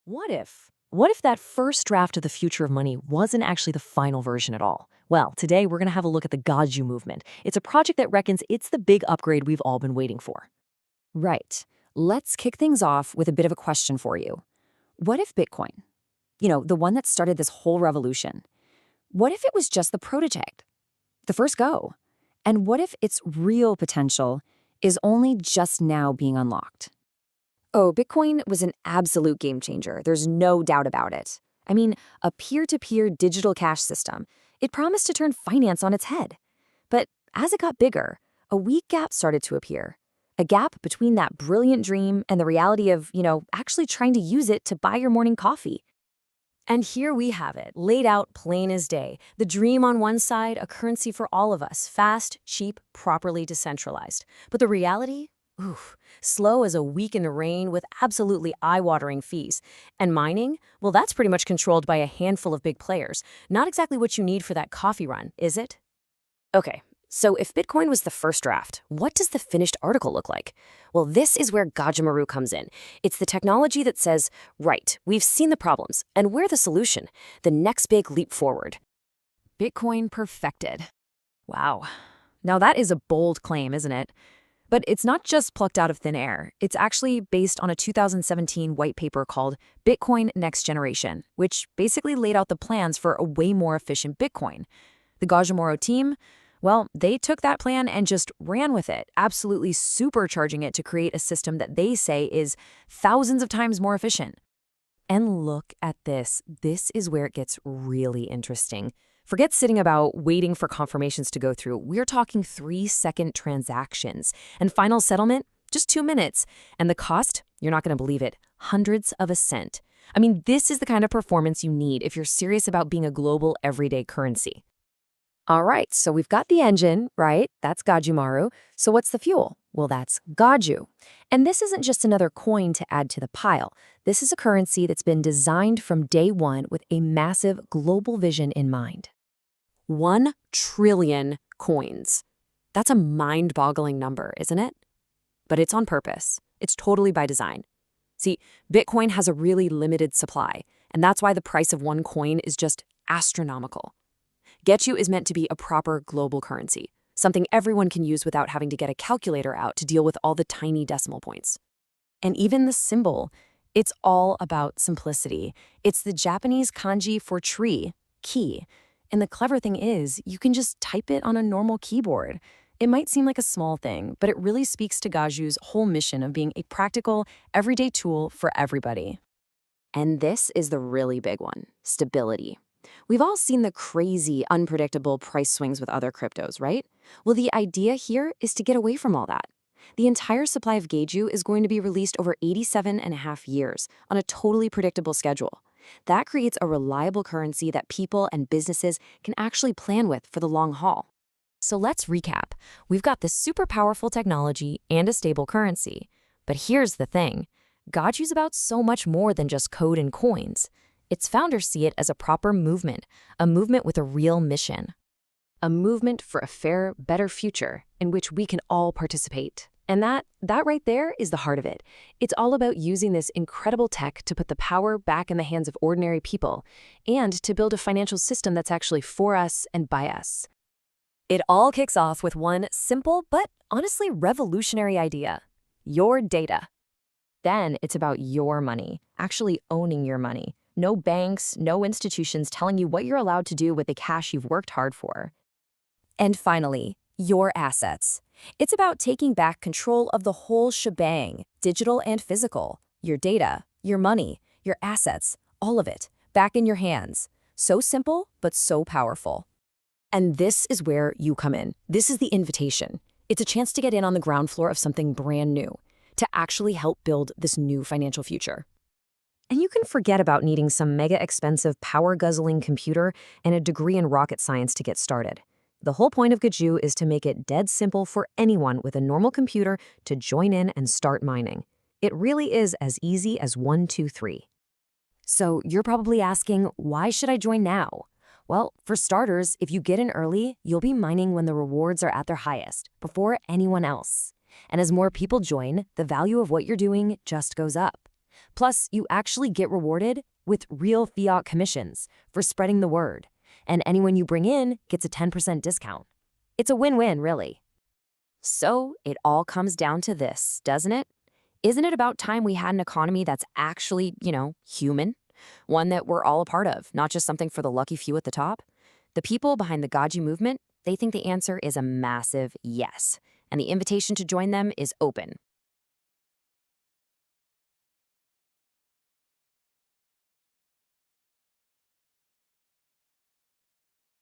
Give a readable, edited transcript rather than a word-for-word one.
What if? What if that first draft of the future of money wasn't actually the final version at all? Well, today we're going to have a look at the Gaju movement. It's a project that reckons it's the big upgrade we've all been waiting for. Right. Let's kick things off with a bit of a question for you. What if Bitcoin, the one that started this whole revolution, what if it was just the prototype, the first go? And what if its real potential is only just now being unlocked? Oh, Bitcoin was an absolute game changer. There's no doubt about it. I mean, a peer-to-peer digital cash system. It promised to turn finance on its head. But as it got bigger, a weak gap started to appear. A gap between that brilliant dream and the reality of, actually trying to use it to buy your morning coffee. And here we have it, laid out plain as day. The dream on one side, a currency for all of us, fast, cheap, properly decentralized. But the reality? Oof, slow as a week in the rain with absolutely eye-watering fees. And mining? Well, that's pretty much controlled by a handful of big players. Not exactly what you need for that coffee run, is it? Okay, so if Bitcoin was the first draft, what does the finished article look like? Well, this is where Gajumaru comes in. It's the technology that says, right, we've seen the problems, and we're the solution, the next big leap forward. Bitcoin perfected. Wow. Now that is a bold claim, isn't it? But it's not just plucked out of thin air. It's actually based on a 2017 white paper called Bitcoin Next Generation, which basically laid out the plans for a way more efficient Bitcoin. The Gajumaru team, well, they took that plan and just ran with it, absolutely supercharging it to create a system that they say is thousands of times more efficient. And look at this. This is where it gets really interesting. Forget sitting about waiting for confirmations to go through. We're talking 3-second transactions. And final settlement, just 2 minutes. And the cost, you're not going to believe it, hundreds of a cent. I mean, this is the kind of performance you need if you're serious about being a global everyday currency. All right, so we've got the engine, right? That's Gajumaru. So what's the fuel? Well, that's Gaju. And this isn't just another coin to add to the pile. This is a currency that's been designed from day one with a massive global vision in mind. 1 trillion coins. That's a mind-boggling number, isn't it? But it's on purpose. It's totally by design. See, Bitcoin has a really limited supply, and that's why the price of 1 coin is just astronomical. Gaju is meant to be a proper global currency, something everyone can use without having to get a calculator out to deal with all the tiny decimal points. And even the symbol, it's all about simplicity. It's the Japanese kanji for tree, ki. And the clever thing is, you can just type it on a normal keyboard. It might seem like a small thing, but it really speaks to Gaju's whole mission of being a practical, everyday tool for everybody. And this is the really big one, stability. We've all seen the crazy, unpredictable price swings with other cryptos, right? Well, the idea here is to get away from all that. The entire supply of Gaju is going to be released over 87.5 years on a totally predictable schedule. That creates a reliable currency that people and businesses can actually plan with for the long haul. So let's recap. We've got this super powerful technology and a stable currency. But here's the thing. Gaju's about so much more than just code and coins. Its founders see it as a proper movement, a movement with a real mission. A movement for a fair, better future in which we can all participate. And that right there is the heart of it. It's all about using this incredible tech to put the power back in the hands of ordinary people and to build a financial system that's actually for us and by us. It all kicks off with one simple but honestly revolutionary idea: your data. Then it's about your money, actually owning your money. No banks, no institutions telling you what you're allowed to do with the cash you've worked hard for. And finally, your assets. It's about taking back control of the whole shebang, digital and physical. Your data, your money, your assets, all of it, back in your hands. So simple, but so powerful. And this is where you come in. This is the invitation. It's a chance to get in on the ground floor of something brand new, to actually help build this new financial future. And you can forget about needing some mega expensive power-guzzling computer and a degree in rocket science to get started. The whole point of Gaju is to make it dead simple for anyone with a normal computer to join in and start mining. It really is as easy as 1, 2, 3. So you're probably asking, why should I join now? Well, for starters, if you get in early, you'll be mining when the rewards are at their highest, before anyone else. And as more people join, the value of what you're doing just goes up. Plus, you actually get rewarded with real fiat commissions for spreading the word, and anyone you bring in gets a 10% discount. It's a win-win, really. So it all comes down to this, doesn't it? Isn't it about time we had an economy that's actually, human? One that we're all a part of, not just something for the lucky few at the top? The people behind the Gaju movement, they think the answer is a massive yes, and the invitation to join them is open.